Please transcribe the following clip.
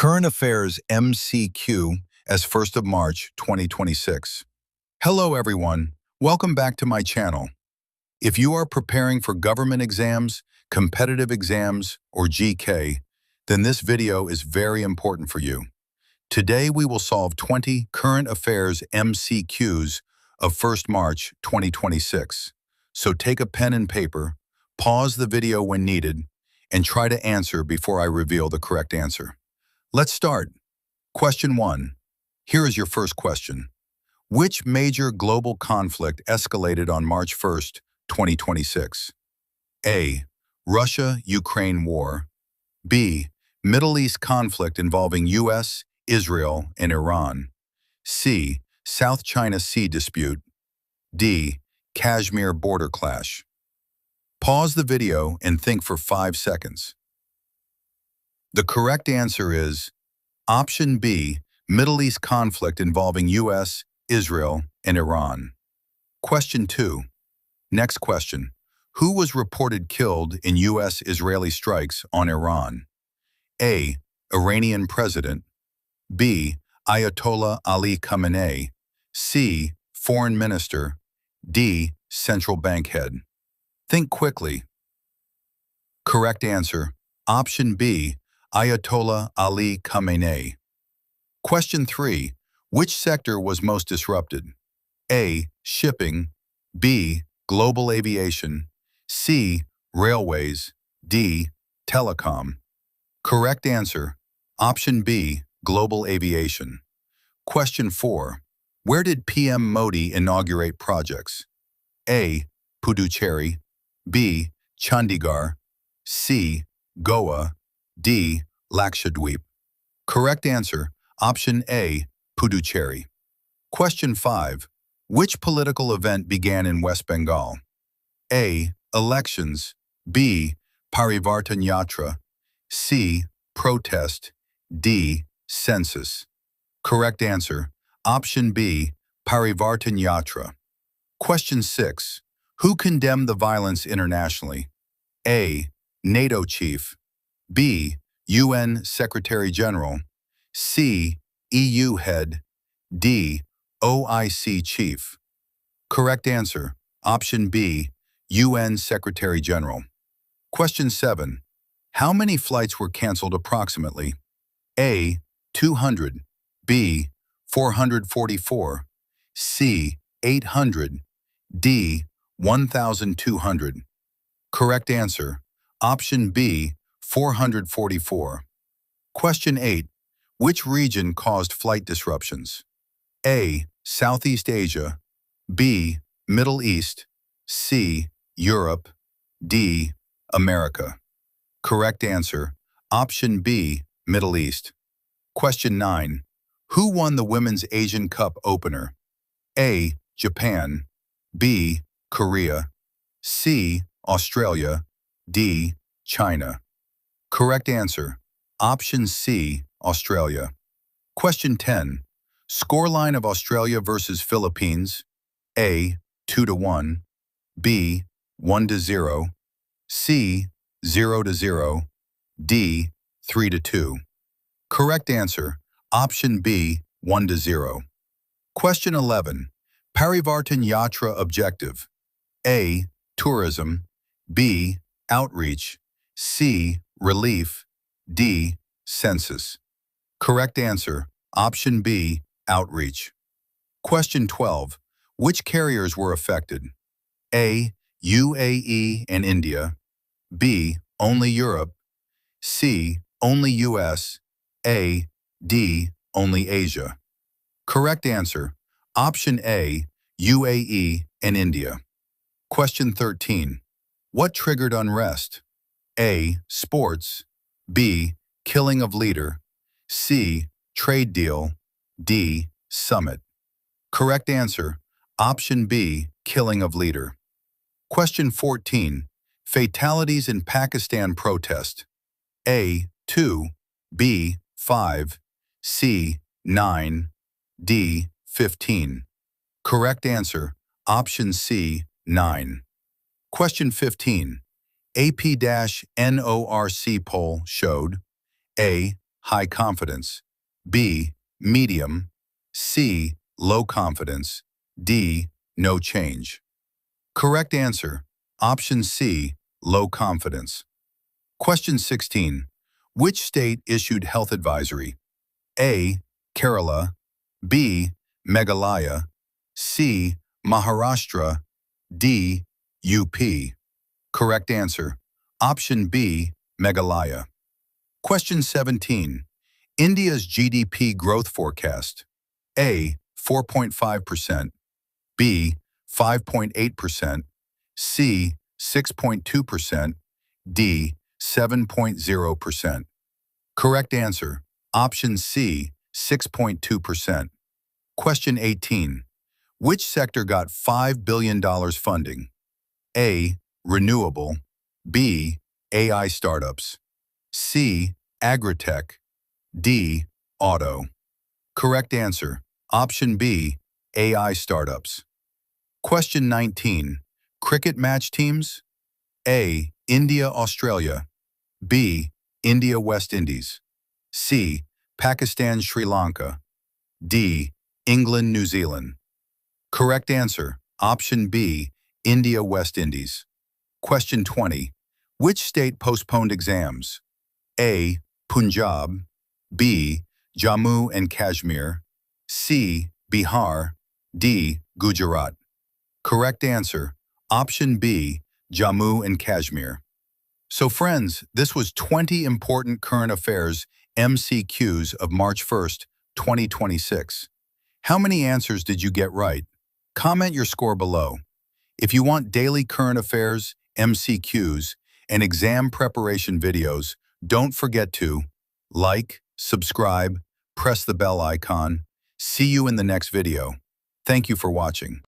Current Affairs MCQ as 1st of March 2026. Hello everyone, welcome back to my channel. If you are preparing for government exams, competitive exams, or GK, then this video is very important for you. Today we will solve 20 Current Affairs MCQs of 1st March 2026. So take a pen and paper, pause the video when needed, and try to answer before I reveal the correct answer. Let's start. Question 1. Here is your first question. Which major global conflict escalated on March 1st, 2026? A. Russia-Ukraine war. B. Middle East conflict involving U.S., Israel, and Iran. C. South China Sea dispute. D. Kashmir border clash. Pause the video and think for 5 seconds. The correct answer is option B, Middle East conflict involving U.S., Israel, and Iran. Question 2. Next question. Who was reported killed in U.S.-Israeli strikes on Iran? A. Iranian president. B. Ayatollah Ali Khamenei. C. Foreign minister. D. Central bank head. Think quickly. Correct answer, option B, Ayatollah Ali Khamenei. Question 3. Which sector was most disrupted? A. Shipping. B. Global aviation. C. Railways. D. Telecom. Correct answer, option B. Global aviation. Question 4. Where did PM Modi inaugurate projects? A. Puducherry. B. Chandigarh. C. Goa. D. Lakshadweep. Correct answer, option A. Puducherry. Question 5. Which political event began in West Bengal? A. Elections. B. Parivartan Yatra. C. Protest. D. Census. Correct answer, option B. Parivartan Yatra. Question 6. Who condemned the violence internationally? A. NATO chief. B. UN Secretary General. C. EU head. D. OIC chief. Correct answer, option B. UN Secretary General. Question 7. How many flights were canceled approximately? A. 200. B. 444. C. 800. D. 1,200. Correct answer, option B. 444. Question 8. Which region caused flight disruptions? A. Southeast Asia. B. Middle East. C. Europe. D. America. Correct answer, option B. Middle East. Question 9. Who won the Women's Asian Cup opener? A. Japan. B. Korea. C. Australia. D. China. Correct answer, option C. Australia. Question 10. Scoreline of Australia versus Philippines. A. 2-1. B. 1-0. C. 0-0. D. 3-2. Correct answer, option B. 1-0. Question 11. Parivartan Yatra objective. A. Tourism. B. Outreach. C. Relief. D. Census. Correct answer, option B. Outreach. Question 12. Which carriers were affected? A. UAE and India. B. Only Europe. C. Only US. A. D. Only Asia. Correct answer, option A. UAE and India. Question 13. What triggered unrest? A. Sports. B. Killing of leader. C. Trade deal. D. Summit. Correct answer, option B. Killing of leader. Question 14. Fatalities in Pakistan protest. A. 2. B. 5. C. 9. D. 15. Correct answer, option C. 9. Question 15. AP-NORC poll showed A. high confidence, B, medium, C, low confidence, D, no change. Correct answer, option C, low confidence. Question 16. Which state issued health advisory? A, Kerala, B, Meghalaya, C, Maharashtra, D, UP. Correct answer, option B, Meghalaya. Question 17. India's GDP growth forecast. A, 4.5%, B, 5.8%, C, 6.2%, D, 7.0%. Correct answer, option C, 6.2%. Question 18. Which sector got $5 billion funding? A, renewable, B, AI startups, C, agritech, D, auto. Correct answer, option B, AI startups. Question 19. Cricket match teams? A, India, Australia, B, India, West Indies, C, Pakistan, Sri Lanka, D, England, New Zealand. Correct answer, option B, India, West Indies. Question 20. Which state postponed exams? A, Punjab, B, Jammu and Kashmir, C, Bihar, D, Gujarat. Correct answer, option B, Jammu and Kashmir. So friends, this was 20 important current affairs MCQs of March 1st, 2026. How many answers did you get right? Comment your score below. If you want daily current affairs, MCQs, and exam preparation videos, don't forget to like, subscribe, press the bell icon. See you in the next video. Thank you for watching.